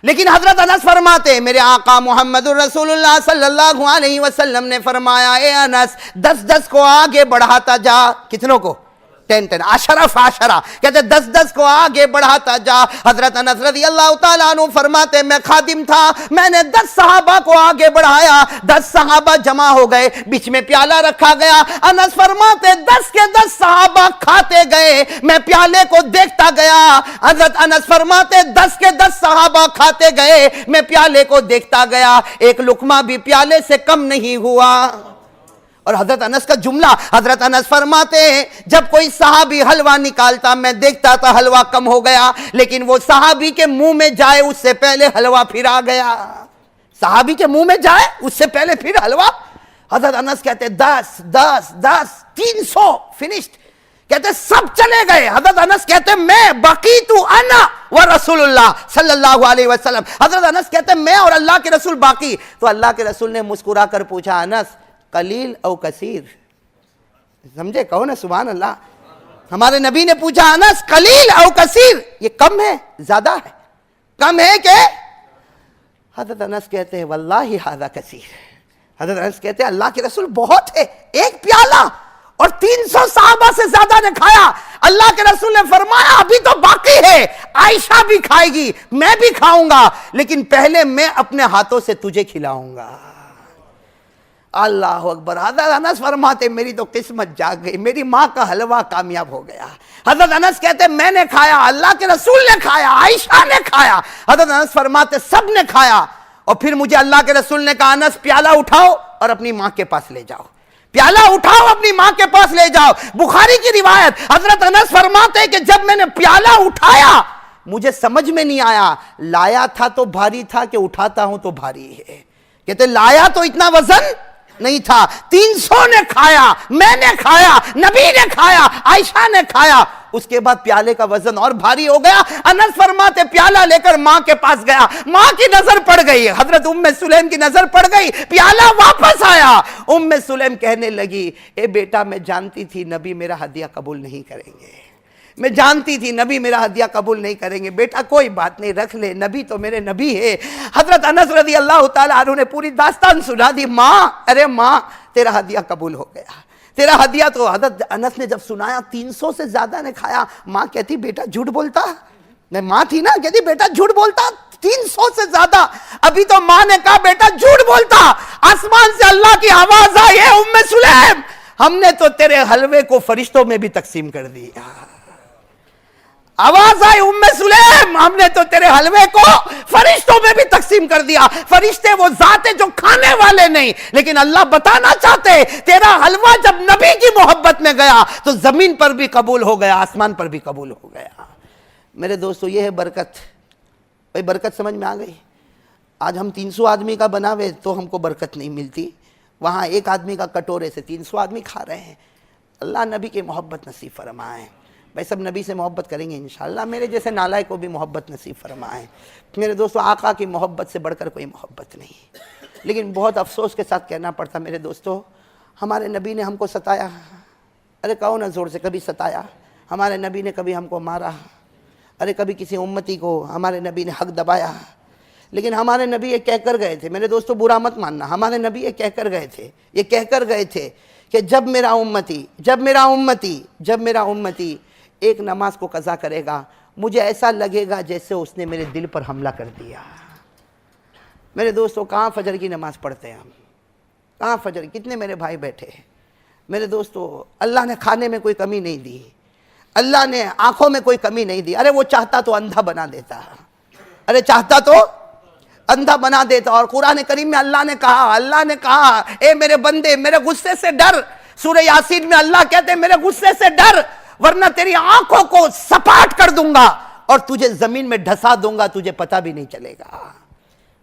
لیکن حضرت انس فرماتے میرے آقا محمد الرسول اللہ صلی اللہ علیہ وسلم نے فرمایا اے انس 10 کو آگے بڑھاتا جا. کتنوں کو؟ 10 عشرہ کہتے 10 کو آگے بڑھاتا جا. حضرت انس رضی اللہ تعالیٰ عنہ فرماتے میں خادم تھا, میں نے 10 صحابہ کو آگے بڑھایا, 10 صحابہ جمع ہو گئے, بیچ میں پیالہ رکھا گیا. انس فرماتے 10 کے 10 صحابہ کھاتے گئے, میں پیالے کو دیکھتا گیا. حضرت انس فرماتے 10 کے 10 صحابہ کھاتے گئے, میں پیالے کو دیکھتا گیا, ایک لقمہ بھی پیالے سے کم نہیں ہوا. اور حضرت انس کا جملہ, حضرت انس فرماتے ہیں جب کوئی صحابی حلوہ نکالتا میں دیکھتا تھا حلوہ کم ہو گیا, لیکن وہ صحابی کے منہ میں جائے اس سے پہلے حلوہ پھر آ گیا. صحابی کے منہ میں جائے اس سے پہلے پھر حلوہ. حضرت انس کہتے 10 300 فنشڈ, کہتے سب چلے گئے. حضرت انس کہتے میں بقیت انا و رسول اللہ صلی اللہ علیہ وسلم. حضرت انس کہتے میں اور اللہ کے رسول باقی. تو اللہ کے رسول نے مسکرا کر پوچھا انس قلیل او کثیر؟ سمجھے, کہو نا سبحان اللہ. ہمارے نبی نے پوچھا انس قلیل او کثیر, یہ کم ہے زیادہ ہے؟ کم ہے کہ؟ حضرت انس کہتے ہیں واللہ ھذا کثیر. حضرت انس کہتے ہیں اللہ کے رسول بہت ہے, ایک پیالہ اور 300 صحابہ سے زیادہ نے کھایا. اللہ کے رسول نے فرمایا ابھی تو باقی ہے, عائشہ بھی کھائے گی, میں بھی کھاؤں گا, لیکن پہلے میں اپنے ہاتھوں سے تجھے کھلاؤں گا. اللہ اکبر. حضرت انس فرماتے میری تو قسمت جاگ گئی, میری ماں کا حلوہ کامیاب ہو گیا. حضرت انس کہتے میں نے کھایا, اللہ کے رسول نے کھایا, عائشہ نے کھایا. حضرت انس فرماتے سب نے کھایا. اور پھر مجھے اللہ کے رسول نے کہا انس پیالہ اٹھاؤ اور اپنی ماں کے پاس لے جاؤ, پیالہ اٹھاؤ اپنی ماں کے پاس لے جاؤ. بخاری کی روایت, حضرت انس فرماتے کہ جب میں نے پیالہ اٹھایا مجھے سمجھ میں نہیں آیا, لایا تھا تو بھاری تھا کہ اٹھاتا ہوں تو بھاری ہے. کہتے لایا تو اتنا وزن نہیں تھا, 300 نے کھایا, میں نے کھایا, نبی نے کھایا, عائشہ نے کھایا, اس کے بعد پیالے کا وزن اور بھاری ہو گیا. انس فرماتے پیالہ لے کر ماں کے پاس گیا, ماں کی نظر پڑ گئی, حضرت ام سلیم کی نظر پڑ گئی, پیالہ واپس آیا. ام سلیم کہنے لگی اے بیٹا میں جانتی تھی نبی میرا ہدیہ قبول نہیں کریں گے, میں جانتی تھی نبی میرا ہدیہ قبول نہیں کریں گے. بیٹا کوئی بات نہیں, رکھ لے, نبی تو میرے نبی ہے. حضرت انس رضی اللہ تعالیٰ عنہ نے پوری داستان سنا دی. ماں, ارے ماں تیرا ہدیہ قبول ہو گیا, تیرا ہدیہ. تو حضرت انس نے جب سنایا 300 سے زیادہ نے کھایا, ماں کہتی بیٹا جھوٹ بولتا, میں ماں تھی نا, کہتی بیٹا جھوٹ بولتا, 300 سے زیادہ. ابھی تو ماں نے کہا بیٹا جھوٹ بولتا. آسمان سے اللہ کی آواز آئی ہے ام سلیم ہم نے تو تیرے حلوے کو فرشتوں میں بھی تقسیم کر دیا. آواز آئی ام سلیم ہم نے تو تیرے حلوے کو فرشتوں میں بھی تقسیم کر دیا. فرشتے وہ ذات ہے جو کھانے والے نہیں, لیکن اللہ بتانا چاہتے تیرا حلوہ جب نبی کی محبت میں گیا تو زمین پر بھی قبول ہو گیا, آسمان پر بھی قبول ہو گیا. میرے دوستو یہ ہے برکت. بھائی برکت سمجھ میں آ گئی. آج ہم 300 آدمی کا بناوے تو ہم کو برکت نہیں ملتی, وہاں ایک آدمی کا کٹورے سے 300 آدمی کھا رہے ہیں. اللہ نبی کی محبت نصیب فرمائے. بھائی سب نبی سے محبت کریں گے انشاءاللہ, میرے جیسے نالائق کو بھی محبت نصیب فرمائے. میرے دوستو آقا کی محبت سے بڑھ کر کوئی محبت نہیں. لیکن بہت افسوس کے ساتھ کہنا پڑتا میرے دوستو, ہمارے نبی نے ہم کو ستایا. ارے کہو نا زور سے, کبھی ستایا؟ ہمارے نبی نے کبھی ہم کو مارا؟ ارے کبھی کسی امتی کو ہمارے نبی نے حق دبایا؟ لیکن ہمارے نبی یہ کہہ کر گئے تھے, میرے دوستو برا مت ماننا, ہمارے نبی یہ کہہ کر گئے تھے کہ جب میرا امتی ایک نماز کو قضا کرے گا مجھے ایسا لگے گا جیسے اس نے میرے دل پر حملہ کر دیا. میرے دوستو کہاں فجر کی نماز پڑھتے ہیں ہم, کہاں فجر, کتنے میرے بھائی بیٹھے ہیں. میرے دوستو اللہ نے کھانے میں کوئی کمی نہیں دی, اللہ نے آنکھوں میں کوئی کمی نہیں دی. ارے وہ چاہتا تو اندھا بنا دیتا, اندھا بنا دیتا. اور قرآن کریم میں اللہ نے کہا اے میرے بندے میرے غصے سے ڈر. سورہ یاسین میں اللہ کہتے ہیں میرے غصے سے ڈر ورنہ تیری آنکھوں کو سپاٹ کر دوں گا اور تجھے زمین میں ڈھسا دوں گا, تجھے پتہ بھی نہیں چلے گا.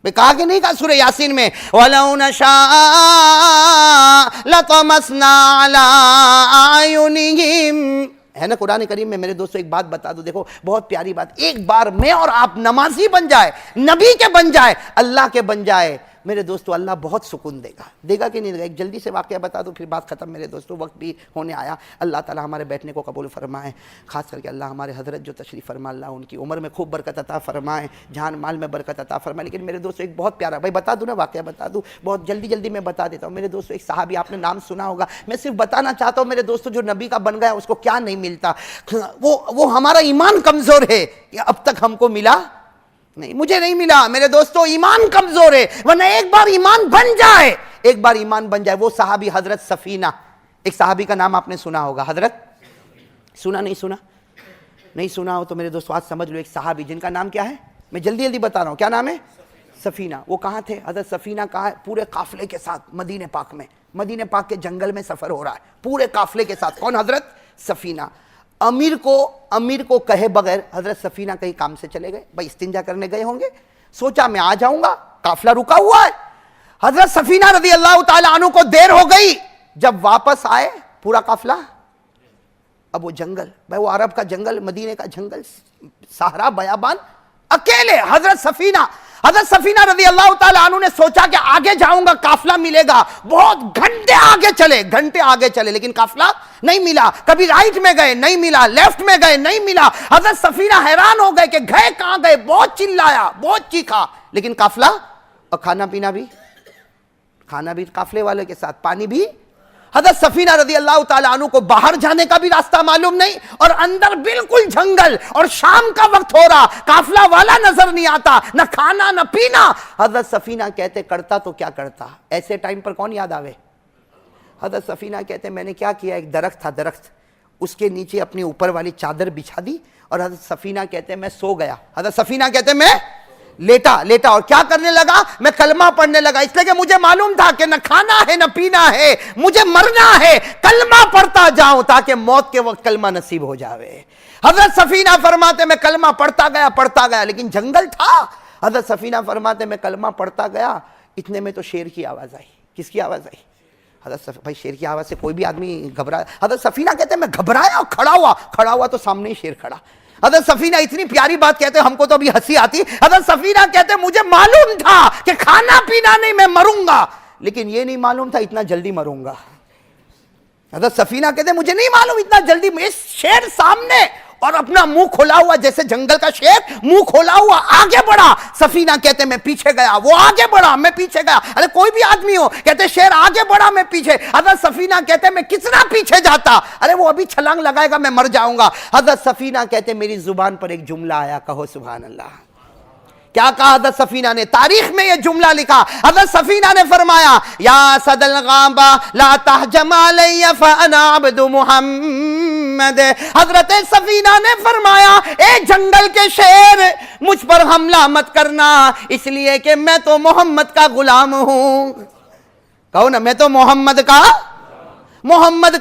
میں کہا کہ نہیں کہا سورہ یاسین میں وَلَوْ نَشَاءَ لَطَمَسْنَا عَلَىٰ أَعْيُنِهِمْ, ہے نا قرآن کریم میں. میرے دوستو ایک بات بتا دو, دیکھو بہت پیاری بات, ایک بار میں اور آپ نمازی بن جائے, نبی کے بن جائے, اللہ کے بن جائے, میرے دوستو اللہ بہت سکون دے گا کہ نہیں دے گا؟ ایک جلدی سے واقعہ بتا دو پھر بات ختم میرے دوستو، وقت بھی ہونے آیا۔ اللہ تعالی ہمارے بیٹھنے کو قبول فرمائے، خاص کر کے اللہ ہمارے حضرت جو تشریف فرما، اللہ ان کی عمر میں خوب برکت عطا فرمائے، جان مال میں برکت عطا فرمائے۔ لیکن میرے دوستو ایک بہت پیارا، بھائی بتا دوں نا واقعہ بتا دوں، بہت جلدی میں بتا دیتا ہوں میرے دوستو۔ ایک صحابی، آپ نے نام سنا ہوگا، میں صرف بتانا چاہتا ہوں میرے دوستو، جو نبی کا بن گیا اس کو کیا نہیں ملتا؟ وہ ہمارا ایمان کمزور ہے، اب تک ہم کو ملا نہیں، مجھے نہیں ملا میرے دوستو، ایمان کمزور ہے، ورنہ ایک بار ایمان بن جائے، وہ صحابی حضرت سفینہ، ایک صحابی کا نام آپ نے سنا ہوگا، حضرت سنا نہیں سنا ہو تو میرے دوستو آج سمجھ لو، ایک صحابی جن کا نام کیا ہے، میں جلدی بتا رہا ہوں، کیا نام ہے؟ سفینہ۔ وہ کہاں تھے حضرت سفینہ؟ کہاں ہے؟ پورے قافلے کے ساتھ مدینہ پاک کے جنگل میں سفر ہو رہا ہے، پورے قافلے کے ساتھ۔ کون؟ حضرت سفینہ۔ امیر کو کہے بغیر حضرت سفینہ کہیں کام سے چلے گئے، بھائی استنجا کرنے گئے ہوں گے، سوچا میں آ جاؤں گا، قافلہ رکا ہوا ہے۔ حضرت سفینہ رضی اللہ تعالی عنہ کو دیر ہو گئی، جب واپس آئے پورا قافلہ، اب وہ جنگل، بھائی وہ عرب کا جنگل، مدینے کا جنگل، صحرا بیابان، اکیلے حضرت سفینہ رضی اللہ تعالی عنہ نے سوچا کہ آگے جاؤں گا قافلہ ملے گا، بہت گھنٹے آگے چلے لیکن قافلہ نہیں ملا، کبھی رائٹ میں گئے نہیں ملا، لیفٹ میں گئے نہیں ملا۔ حضرت سفینہ حیران ہو گئے کہ گئے کہاں گئے، بہت چلایا، بہت چیخا، لیکن قافلہ، اور کھانا بھی قافلے والے کے ساتھ، پانی بھی۔ حضرت سفینہ رضی اللہ تعالیٰ عنہ کو باہر جانے کا بھی راستہ معلوم نہیں، اور اندر بالکل جنگل، اور شام کا وقت ہو رہا، قافلہ والا نظر نہیں آتا، نہ کھانا نہ پینا۔ حضرت سفینہ کہتے کرتا تو کیا کرتا، ایسے ٹائم پر کون یاد آوے؟ حضرت سفینہ کہتے میں نے کیا کیا، ایک درخت تھا، اس کے نیچے اپنی اوپر والی چادر بچھا دی، اور حضرت سفینہ کہتے میں سو گیا۔ حضرت سفینہ کہتے میں لیٹا اور کیا کرنے لگا، میں کلمہ پڑھنے لگا، اس لیے کہ مجھے معلوم تھا کہ نہ کھانا ہے نہ پینا ہے، مجھے مرنا ہے، کلمہ پڑھتا جاؤں تاکہ موت کے وقت کلمہ نصیب ہو جاوے۔ حضرت سفینہ فرماتے میں کلمہ پڑھتا گیا لیکن جنگل تھا۔ حضرت سفینہ فرماتے میں کلمہ پڑھتا گیا، اتنے میں تو شیر کی آواز آئی۔ کس کی آواز آئی؟ بھائی شیر کی آواز سے کوئی بھی آدمی گھبرا۔ حضرت سفینہ کہتے میں گھبرایا، کھڑا ہوا تو سامنے ہی شیر کھڑا۔ حضرت سفینہ اتنی پیاری بات کہتے، ہم کو تو ابھی ہنسی آتی۔ حضرت سفینہ کہتے مجھے معلوم تھا کہ کھانا پینا نہیں، میں مروں گا، لیکن یہ نہیں معلوم تھا اتنا جلدی مروں گا۔ حضرت سفینہ کہتے مجھے نہیں معلوم اتنا جلدی، میں شیر سامنے اور اپنا منہ کھولا ہوا، جیسے جنگل کا شیر منہ کھولا ہوا آگے بڑھا۔ سفینہ کہتے میں پیچھے گیا، وہ آگے بڑھا، میں پیچھے گیا۔ ارے کوئی بھی آدمی ہو، کہتے شیر آگے بڑھا میں پیچھے۔ حضرت سفینہ کہتے میں کتنا پیچھے جاتا، ارے وہ ابھی چھلانگ لگائے گا میں مر جاؤں گا۔ حضرت سفینہ کہتے میری زبان پر ایک جملہ آیا، کہو سبحان اللہ۔ کیا کہا حضرت سفینہ نے؟ تاریخ میں یہ جملہ لکھا۔ حضرت سفینہ نے فرمایا یا اسد الغابہ لا تہجم علی فانا عبد محمد۔ حضرت سفینہ نے فرمایا اے جنگل کے شیر، مجھ پر حملہ مت کرنا، اس لیے کہ میں تو محمد کا غلام ہوں۔ کہو نا، میں تو محمد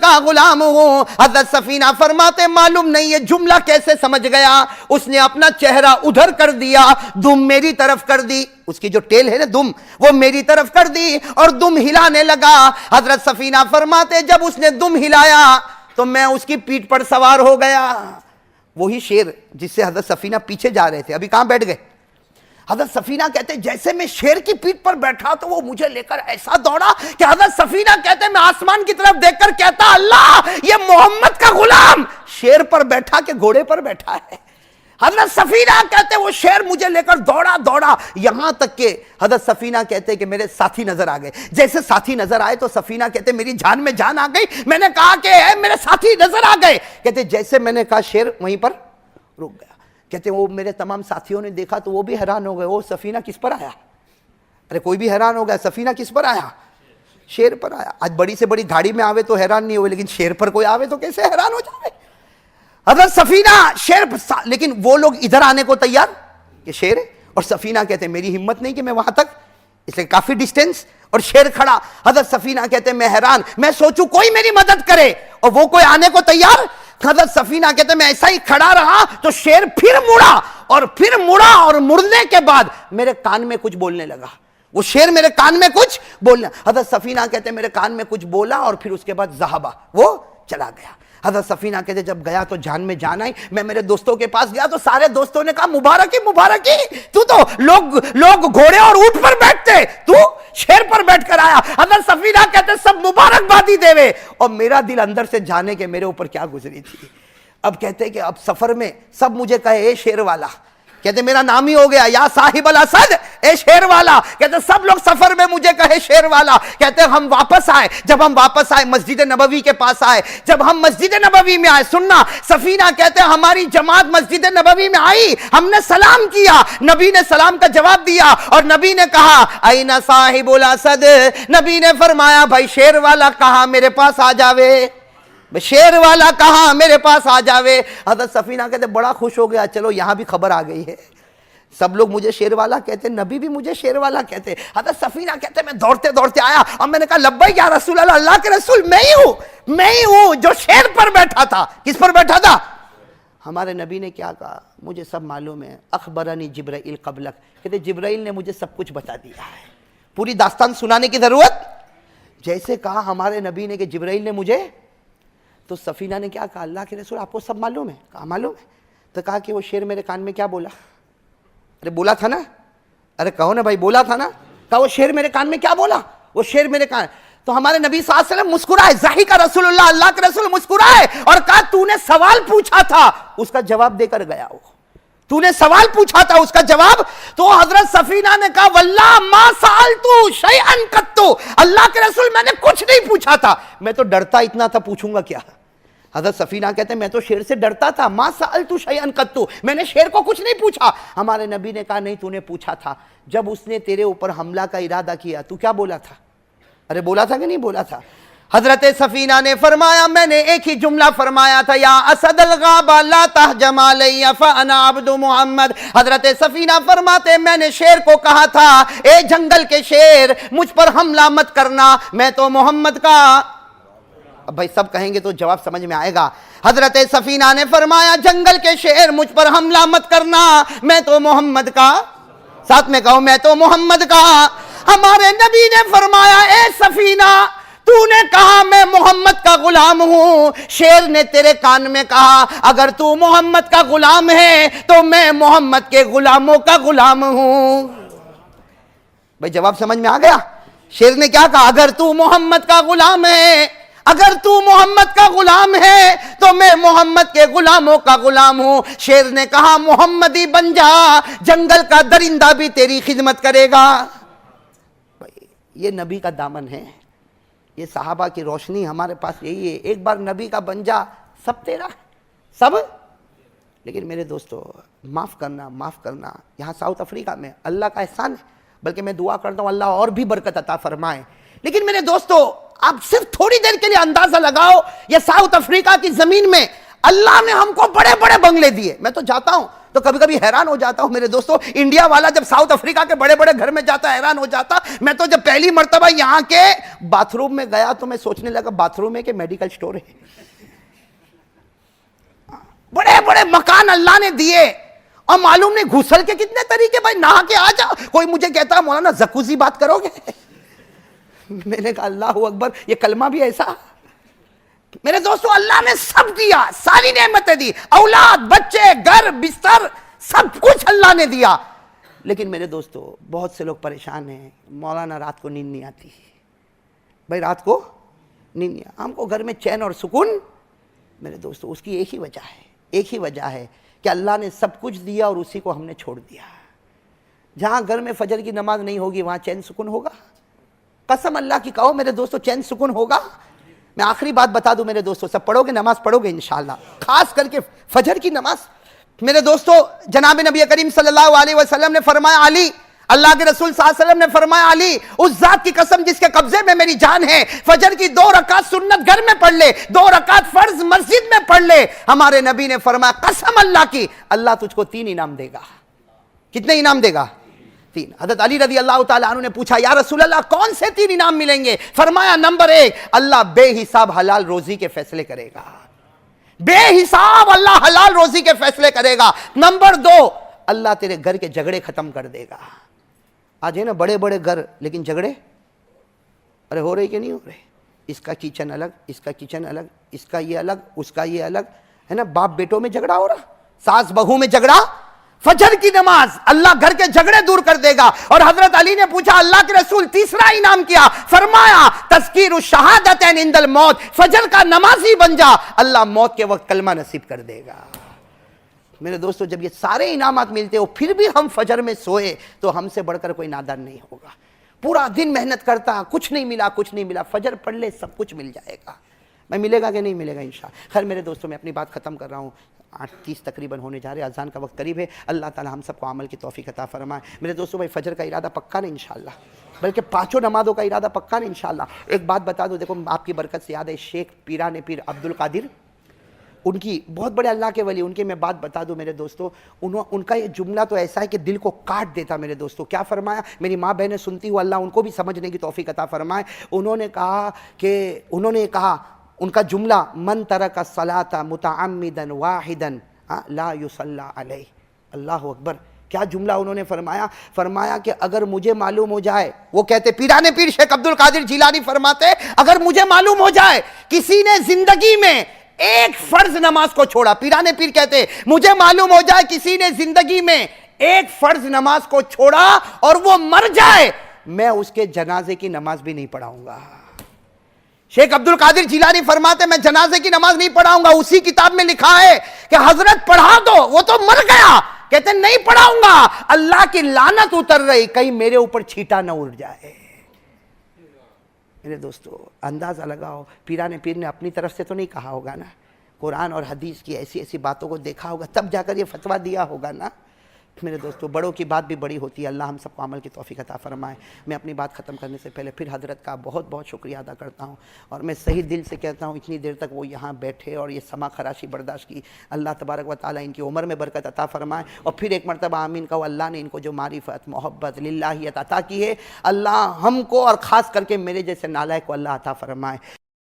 کا غلام ہوں۔ حضرت سفینہ فرماتے معلوم نہیں یہ جملہ کیسے سمجھ گیا، اس نے اپنا چہرہ ادھر کر دیا، دم میری طرف کر دی، اس کی جو ٹیل ہے نا دم، وہ میری طرف کر دی اور دم ہلانے لگا۔ حضرت سفینہ فرماتے جب اس نے دم ہلایا تو میں اس کی پیٹھ پر سوار ہو گیا۔ وہی شیر جس سے حضرت سفینہ پیچھے جا رہے تھے، ابھی کہاں بیٹھ گئے؟ حضرت سفینہ کہتے جیسے میں شیر کی پیٹھ پر بیٹھا تو وہ مجھے لے کر ایسا دوڑا کہ حضرت سفینہ کہتے میں آسمان کی طرف دیکھ کر کہتا اللہ یہ محمد کا غلام شیر پر بیٹھا کہ گھوڑے پر بیٹھا ہے۔ حضرت سفینہ کہتے وہ شیر مجھے لے کر دوڑا یہاں تک کہ حضرت سفینہ کہتے کہ میرے ساتھی نظر آ گئے۔ جیسے ساتھی نظر آئے تو سفینہ کہتے میری جان میں جان آ گئی، میں نے کہا کہ اے میرے ساتھی نظر آ گئے۔ کہتے جیسے میں نے کہا شیر وہیں پر رک گیا۔ کہتے وہ میرے تمام ساتھیوں نے دیکھا تو وہ بھی حیران ہو گئے، وہ سفینہ کس پر آیا؟ ارے کوئی بھی حیران ہو گیا، سفینہ کس پر آیا؟ شیر پر آیا۔ آج بڑی سے بڑی گاڑی میں آوے تو حیران نہیں ہوئے، لیکن شیر پر کوئی آوے تو کیسے حیران ہو جائے؟ حضرت سفینہ شیر پر، لیکن وہ لوگ ادھر آنے کو تیار کہ شیر ہے، اور سفینہ کہتے میری ہمت نہیں کہ میں وہاں تک، اس لیے کافی ڈسٹینس اور شیر کھڑا۔ حضرت سفینہ کہتے میں حیران، میں سوچوں کوئی میری مدد کرے اور وہ کوئی آنے کو تیار۔ حضرت سفینہ کہتے میں ایسا ہی کھڑا رہا تو شیر پھر مڑا اور مڑنے کے بعد میرے کان میں کچھ بولنے لگا۔ وہ شیر میرے کان میں کچھ بولنا، حضرت سفینہ کہتے میرے کان میں کچھ بولا اور پھر اس کے بعد ذہبا، وہ چلا گیا۔ حضرت سفینہ کہتے جب گیا تو جان میں جان آئی. میں میرے دوستوں کے پاس گیا تو سارے دوستوں نے کہا مبارکی مبارکی, تو لوگ گھوڑے اور اونٹ پر بیٹھتے, تو شیر پر بیٹھ کر آیا. حضرت سفینہ کہتے سب مبارکبادی دیوے, اور میرا دل اندر سے جانے کہ میرے اوپر کیا گزری تھی. اب کہتے کہ اب سفر میں سب مجھے کہے اے شیر والا, کہتے میرا نام ہی ہو گیا یا صاحب الاسد, اے شیر والا. کہتے سب لوگ سفر میں مجھے کہے شیر والا. کہتے ہم واپس آئے, جب ہم واپس آئے مسجد نبوی کے پاس آئے, جب ہم مسجد نبوی میں آئے, سننا سفینہ کہتے ہماری جماعت مسجد نبوی میں آئی, ہم نے سلام کیا, نبی نے سلام کا جواب دیا اور نبی نے کہا این صاحب الاسد, نبی نے فرمایا بھائی شیر والا کہاں, میرے پاس آ جاوے, شیر والا کہاں, میرے پاس آ جاوے. حضرت سفینہ کہتے بڑا خوش ہو گیا, چلو یہاں بھی خبر آ گئی ہے, سب لوگ مجھے شیر والا کہتے, نبی بھی مجھے شیر والا کہتے. حضرت سفینہ کہتے میں دوڑتے دوڑتے آیا اور میں نے کہا لبیک یا رسول اللہ, اللہ کے رسول میں ہی ہوں جو شیر پر بیٹھا تھا. کس پر بیٹھا تھا؟ ہمارے نبی نے کیا کہا مجھے سب معلوم ہے. اخبرنی جبرائیل قبلک, کہتے جبرائیل نے مجھے سب کچھ بتا دیا ہے, پوری داستان سنانے کی ضرورت. جیسے کہا ہمارے نبی نے کہ جبرائیل نے مجھے, تو سفینہ نے کیا کہا اللہ کے رسول آپ کو سب معلوم ہے؟ کہا معلوم ہے. تو کہا کہ وہ شیر میرے کان میں کیا بولا؟ ارے بولا تھا نا, ارے کہو نا بھائی بولا تھا نا. کہا وہ شیر میرے کان میں کیا بولا؟ وہ شیر میرے کان. تو ہمارے نبی صلی اللہ علیہ وسلم مسکرائے, ضحک رسول اللہ, اللہ کے رسول مسکرائے اور کہا تو نے سوال پوچھا تھا اس کا جواب دے کر گیا, وہ تو نے سوال پوچھا تھا اس کا جواب. تو حضرت سفینہ نے کہا واللہ ما سألتو شیئا قط, اللہ کے رسول میں نے کچھ نہیں پوچھا تھا, میں تو ڈرتا اتنا تھا پوچھوں گا کیا. حضرت سفینہ کہتے ہیں میں تو شیر سے ڈرتا تھا, ما سألتو شیئا قط, میں نے شیر کو کچھ نہیں پوچھا. ہمارے نبی نے کہا نہیں تو نے پوچھا تھا, جب اس نے تیرے اوپر حملہ کا ارادہ کیا تو کیا بولا تھا؟ ارے بولا تھا کہ نہیں بولا تھا؟ حضرت سفینہ نے فرمایا میں نے ایک ہی جملہ فرمایا تھا یا اسد الغابہ لا تہجم علی فانا عبد محمد. حضرت سفینہ فرماتے میں نے شیر کو کہا تھا اے جنگل کے شیر مجھ پر حملہ مت کرنا, میں تو محمد کا. اب بھائی سب کہیں گے تو جواب سمجھ میں آئے گا. حضرت سفینہ نے فرمایا جنگل کے شیر مجھ پر حملہ مت کرنا, میں تو محمد کا, ساتھ میں کہو میں تو محمد کا. ہمارے نبی نے فرمایا اے سفینہ تو نے کہا میں محمد کا غلام ہوں, شیر نے تیرے کان میں کہا اگر تو محمد کا غلام ہے تو میں محمد کے غلاموں کا غلام ہوں. بھائی جواب سمجھ میں آ گیا؟ شیر نے کیا کہا اگر تو محمد کا غلام ہے, اگر تو محمد کا غلام ہے تو میں محمد کے غلاموں کا غلام ہوں. شیر نے کہا محمدی بن جا, جنگل کا درندہ بھی تیری خدمت کرے گا. یہ نبی کا دامن ہے, یہ صحابہ کی روشنی ہمارے پاس یہی ہے. ایک بار نبی کا بن جا سب تیرا سب. لیکن میرے دوستو معاف کرنا, یہاں ساؤتھ افریقہ میں اللہ کا احسان ہے, بلکہ میں دعا کرتا ہوں اللہ اور بھی برکت عطا فرمائے. لیکن میرے دوستو آپ صرف تھوڑی دیر کے لیے اندازہ لگاؤ, یہ ساؤتھ افریقہ کی زمین میں اللہ نے ہم کو بڑے بڑے بنگلے دیے. میں تو جاتا ہوں تو کبھی کبھی حیران ہو جاتا ہوں میرے دوستو, انڈیا والا جب ساؤتھ افریقہ کے بڑے بڑے گھر میں جاتا حیران ہو جاتا. میں تو جب پہلی مرتبہ یہاں کے باتھ روم میں گیا تو میں سوچنے لگا باتھ روم ہے کہ میڈیکل سٹور ہے. بڑے بڑے مکان اللہ نے دیے اور معلوم نہیں گھسل کے کتنے طریقے, بھائی نہا کے آ جا. کوئی مجھے کہتا مولانا زکوزی بات کرو گے, میں نے کہا اللہ اکبر, یہ کلمہ بھی ایسا. میرے دوستو اللہ نے سب دیا, ساری نعمتیں دی, اولاد, بچے, گھر, بستر, سب کچھ اللہ نے دیا. لیکن میرے دوستو بہت سے لوگ پریشان ہیں, مولانا رات کو نیند نہیں آتی. بھائی رات کو نیند نہیں, ہم کو گھر میں چین اور سکون. میرے دوستو اس کی ایک ہی وجہ ہے کہ اللہ نے سب کچھ دیا اور اسی کو ہم نے چھوڑ دیا. جہاں گھر میں فجر کی نماز نہیں ہوگی وہاں چین سکون ہوگا؟ قسم اللہ کی کہو میرے دوستو چین سکون ہوگا؟ میں آخری بات بتا دوں میرے دوستو, سب پڑھو گے, نماز پڑھو گے انشاءاللہ, خاص کر کے فجر کی نماز. میرے دوستو جناب نبی کریم صلی اللہ علیہ وسلم نے فرمایا علی, اللہ کے رسول صلی اللہ علیہ وسلم نے فرمایا علی اس ذات کی قسم جس کے قبضے میں میری جان ہے, فجر کی 2 رکعت سنت گھر میں پڑھ لے, 2 رکعت فرض مسجد میں پڑھ لے. ہمارے نبی نے فرمایا قسم اللہ کی اللہ تجھ کو 3 انعام دے گا. کتنے انعام دے گا؟ 3. حضرت علی رضی اللہ تعالیٰ عنہ نے پوچھا یا رسول اللہ کون سے 3 انعام ملیں گے؟ فرمایا نمبر 1 اللہ بے حساب حلال روزی کے فیصلے کرے گا, بے حساب اللہ حلال روزی کے فیصلے کرے گا. نمبر 2 اللہ تیرے گھر کے جھگڑے ختم کر دے گا. آج ہے نا بڑے بڑے گھر لیکن جھگڑے, ارے ہو رہے کہ نہیں ہو رہے؟ اس کا کچن الگ، اس کا کچن الگ، اس کا یہ الگ، اس کا یہ الگ، ہے نا، باپ بیٹوں میں جھگڑا ہو رہا، ساس بہو میں جھگڑا۔ فجر کی نماز اللہ گھر کے جھگڑے دور کر دے گا۔ اور حضرت علی نے پوچھا اللہ کے رسول تیسرا انعام کیا؟ فرمایا تذکیر الشہادتین عند الموت، فجر کا نمازی بن جا، اللہ موت کے وقت کلمہ نصیب کر دے گا۔ میرے دوستو جب یہ سارے انعامات ملتے ہو پھر بھی ہم فجر میں سوئے تو ہم سے بڑھ کر کوئی نادان نہیں ہوگا۔ پورا دن محنت کرتا، کچھ نہیں ملا، کچھ نہیں ملا، فجر پڑھ لے سب کچھ مل جائے گا۔ میں ملے گا کہ نہیں ملے گا انشاءاللہ۔ خیر میرے دوستوں میں اپنی بات ختم کر رہا ہوں، 8:30 تقریباً ہونے جا رہے، اذان کا وقت قریب ہے۔ اللہ تعالی ہم سب کو عمل کی توفیق عطا فرمائے۔ میرے دوستوں بھائی فجر کا ارادہ پکا نہیں انشاءاللہ، بلکہ 5 نمازوں کا ارادہ پکا نہیں انشاءاللہ۔ ایک بات بتا دو، دیکھو آپ کی برکت سے یاد ہے شیخ پیران پیر عبد القادر، ان کی بہت بڑے اللہ کے ولی، ان کے میں بات بتا دوں میرے دوستو، ان کا یہ جملہ تو ایسا ہے کہ دل کو کاٹ دیتا میرے دوستو۔ کیا فرمایا؟ میری ماں بہنیں سنتی ہوں، اللہ ان کو بھی سمجھنے کی توفیق عطا فرمائے۔ انہوں نے کہا ان کا جملہ من ترک الصلاۃ متعمدا واحدا لا یصلی علیہ، اللہ اکبر۔ کیا جملہ انہوں نے فرمایا کہ اگر مجھے معلوم ہو جائے، وہ کہتے پیران پیر شیخ عبد القادر جیلانی فرماتے اگر مجھے معلوم ہو جائے کسی نے زندگی میں ایک فرض نماز کو چھوڑا، پیران پیر کہتے مجھے معلوم ہو جائے کسی نے زندگی میں ایک فرض نماز کو چھوڑا اور وہ مر جائے، میں اس کے جنازے کی نماز بھی نہیں پڑھاؤں گا۔ شیخ عبد القادر جیلانی فرماتے میں جنازے کی نماز نہیں پڑھاؤں گا۔ اسی کتاب میں لکھا ہے کہ حضرت پڑھا دو، وہ تو مر گیا، کہتے نہیں پڑھاؤں گا، اللہ کی لعنت اتر رہی، کہیں میرے اوپر چھیٹا نہ اڑ جائے۔ میرے دوستو اندازہ لگاؤ، پیران پیر نے اپنی طرف سے تو نہیں کہا ہوگا نا، قرآن اور حدیث کی ایسی ایسی باتوں کو دیکھا ہوگا تب جا کر یہ فتویٰ دیا ہوگا نا۔ میرے دوستو بڑوں کی بات بھی بڑی ہوتی ہے، اللہ ہم سب کو عمل کی توفیق عطا فرمائے۔ میں اپنی بات ختم کرنے سے پہلے پھر حضرت کا بہت بہت شکریہ ادا کرتا ہوں، اور میں صحیح دل سے کہتا ہوں اتنی دیر تک وہ یہاں بیٹھے اور یہ سما خراشی برداشت کی، اللہ تبارک و تعالیٰ ان کی عمر میں برکت عطا فرمائے، اور پھر ایک مرتبہ آمین کہو۔ اللہ نے ان کو جو معرفت، محبت، للہیت عطا کی ہے، اللہ ہم کو اور خاص کر کے میرے جیسے نالائق کو اللہ عطا فرمائے۔